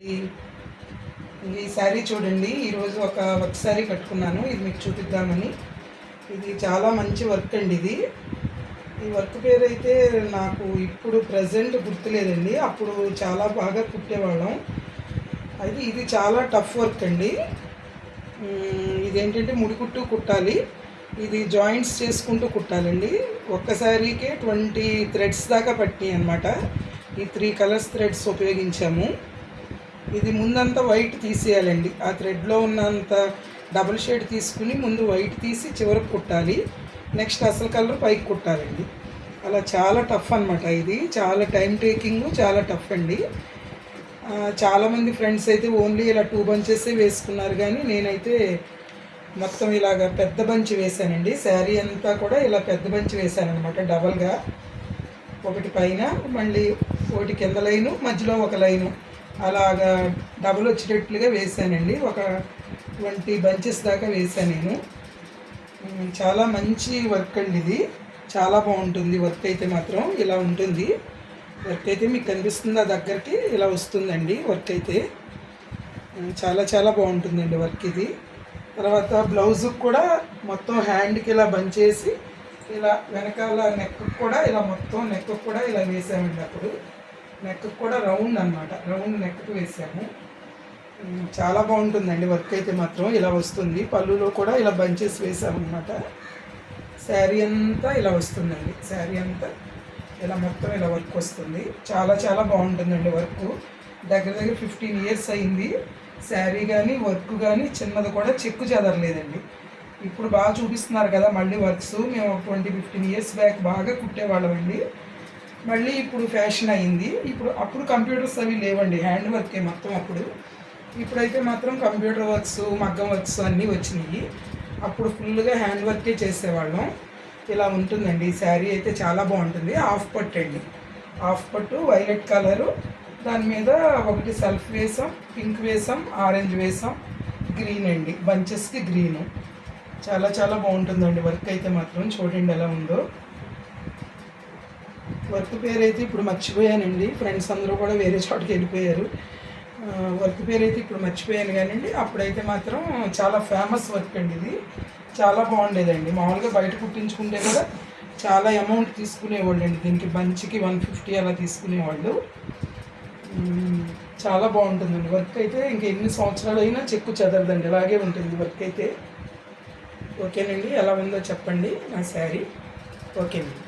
ఈ శారీ చూడండి. ఈరోజు ఒక వర్క్ శారీ కట్టుకున్నాను. ఇది మీకు చూపిద్దామని. ఇది చాలా మంచి వర్క్ అండి. ఈ వర్క్ పేరు అయితే నాకు ఇప్పుడు ప్రజెంట్ గుర్తులేదండి. అప్పుడు చాలా బాగా కుట్టేవాళ్ళం. అయితే ఇది చాలా టఫ్ వర్క్ అండి. ఇదేంటంటే ముడికుట్టు కుట్టాలి. ఇది జాయింట్స్ చేసుకుంటూ కుట్టాలండి. ఒక్కసారికే 20 థ్రెడ్స్ దాకా పట్టినాయి అన్నమాట. ఈ 3 కలర్స్ థ్రెడ్స్ ఉపయోగించాము. ఇది ముందంతా వైట్ తీసేయాలండి. ఆ థ్రెడ్లో ఉన్నంత డబుల్ షేడ్ తీసుకుని ముందు వైట్ తీసి చివరికి కుట్టాలి. నెక్స్ట్ అసలు కలర్ పైకి కుట్టాలండి. అలా చాలా టఫ్ అనమాట. ఇది చాలా టైం టేకింగ్, చాలా టఫ్ అండి. చాలామంది ఫ్రెండ్స్ అయితే ఓన్లీ ఇలా 2 బంచెస్ వేసుకున్నారు, కానీ నేనైతే మొత్తం ఇలాగ పెద్ద బంచ్ వేశానండి. శారీ అంతా కూడా ఇలా పెద్ద బంచ్ వేశాను అనమాట. డబల్గా ఒకటి పైన, మళ్ళీ ఒకటి కింద లైను, మధ్యలో ఒక లైను, అలాగా డబుల్ వచ్చేటట్లుగా వేసానండి. ఒక 20 బంచెస్ దాకా వేసాను నేను. చాలా మంచి వర్క్ అండి. ఇది చాలా బాగుంటుంది. వర్క్ అయితే మాత్రం ఇలా ఉంటుంది. వర్క్ అయితే మీకు కనిపిస్తుంది, ఆ దగ్గరికి ఇలా వస్తుందండి. వర్క్ అయితే చాలా చాలా బాగుంటుందండి వర్క్ ఇది. తర్వాత బ్లౌజుకి కూడా మొత్తం హ్యాండ్కి ఇలా బంచేసి ఇలా వెనకాల నెక్కు కూడా ఇలా మొత్తం నెక్కు కూడా ఇలా వేసామండి. అప్పుడు నెక్ కూడా రౌండ్ అనమాట, రౌండ్ నెక్కు వేసాము. చాలా బాగుంటుందండి వర్క్ అయితే మాత్రం ఇలా వస్తుంది. పళ్ళులో కూడా ఇలా బంచెస్ వేసామన్నమాట. శారీ అంతా ఇలా వస్తుందండి. శారీ అంతా ఇలా మొత్తం ఇలా వర్క్ వస్తుంది. చాలా చాలా బాగుంటుందండి వర్క్. దగ్గర దగ్గర 15 ఇయర్స్ అయింది. శారీ కానీ వర్క్ కానీ చిన్నది కూడా చెక్కు చెదరలేదండి. ఇప్పుడు బాగా చూపిస్తున్నారు కదా మళ్ళీ వర్క్స్. మేము 20-15 ఇయర్స్ బ్యాక్ బాగా కుట్టేవాళ్ళమండి. మళ్ళీ ఇప్పుడు ఫ్యాషన్ అయింది. అప్పుడు కంప్యూటర్స్ అవి లేవండి, హ్యాండ్ వర్కే మొత్తం అప్పుడు. ఇప్పుడైతే మాత్రం కంప్యూటర్ వర్క్స్, మగ్గం వర్క్స్ అన్నీ వచ్చినాయి. అప్పుడు ఫుల్గా హ్యాండ్ వర్కే చేసేవాళ్ళం. ఇలా ఉంటుందండి. ఈ శారీ అయితే చాలా బాగుంటుంది. హాఫ్ పట్టు అండి, హాఫ్ పట్టు, వైలెట్ కలరు, దాని మీద ఒకటి సెల్ఫ్ వేసాం, పింక్ వేసాం, ఆరెంజ్ వేసాం, గ్రీన్ అండి, బంచెస్కి గ్రీను. చాలా చాలా బాగుంటుందండి వర్క్ అయితే మాత్రం. చూడండి ఎలా ఉందో. వర్క్ పేరు అయితే ఇప్పుడు మర్చిపోయానండి. ఫ్రెండ్స్ అందరూ కూడా వేరే చోటకి వెళ్ళిపోయారు. వర్క్ పేరు అయితే ఇప్పుడు మర్చిపోయాను కానివ్వండి. అప్పుడైతే మాత్రం చాలా ఫేమస్ వర్క్ అండి. ఇది చాలా బాగుండేదండి. మామూలుగా బయట కుట్టించుకుంటే కూడా చాలా అమౌంట్ తీసుకునేవాళ్ళు అండి. దీనికి బంచ్కి 150 అలా తీసుకునేవాళ్ళు. చాలా బాగుంటుందండి వర్క్ అయితే. ఇంకా ఎన్ని సంవత్సరాలు అయినా చెక్కు చెదరదండి, ఇలాగే ఉంటుంది వర్క్ అయితే. ఓకేనండి, ఎలా ఉందో చెప్పండి నా శారీ. ఓకేనండి.